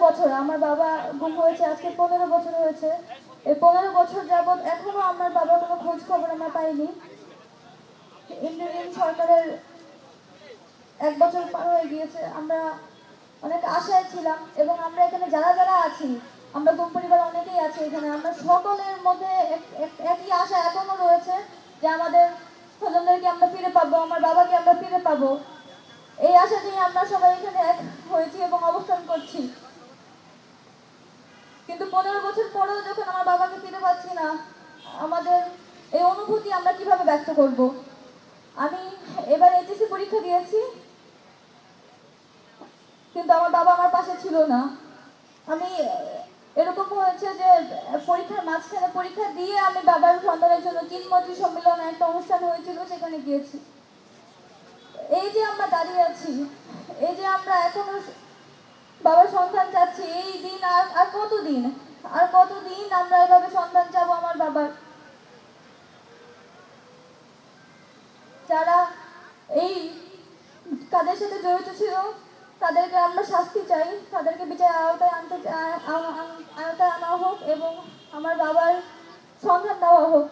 বছর আমার বাবা গুম হয়েছে, আজকে 15 বছর হয়েছে। এই 15 বছর যাবৎ এখনো আমার বাবার কোনো খোঁজ খবর আমরা পাইনি। ইন্টারিম সরকারের 1 বছর পার হয়ে গিয়েছে। আমরা অনেক আশায় ছিলাম এবং আমরা এখানে যারা যারা আছি, আমরা গুম পরিবার অনেকেই আছি এখানে, আমরা সকলের মধ্যে একই আশা এখনো রয়েছে যে আমাদের স্বজনদেরকে আমরা ফিরে পাবো, আমার বাবাকে আমরা ফিরে পাবো। এই আশা নিয়ে আমরা সবাই এখানে এক হয়েছি এবং অবস্থান করছি। কিন্তু 15 বছর পরেও যখন আমার বাবাকে ফিরে পাচ্ছি না, আমাদের এই অনুভূতি আমরা কিভাবে ব্যক্ত করব? আমি এবার এইচএসসি পরীক্ষা দিয়েছি, কিন্তু আমার বাবা আমার পাশে ছিল না। আমি এরকম হয়েছে যে পরীক্ষার মাঝখানে পরীক্ষা দিয়ে আমি বাবার সন্তানের জন্য চিন্মন্ত্রী সম্মেলনে একটা অনুষ্ঠান হয়েছিল, সেখানে গিয়েছি। এই যে আমরা দাঁড়িয়ে আছি, এই যে আমরা এখনো বাবার সন্ধান চাচ্ছি, এই দিন আর কতদিন, আর কতদিন আমরা এভাবে সন্ধান চাবো আমার বাবার? যারা এই কাজের সাথে জড়িত ছিল তাদেরকে আমরা শাস্তি চাই, তাদেরকে বিচার আওতায় আওতায় আনা হোক এবং আমার বাবার সন্ধান দেওয়া হোক।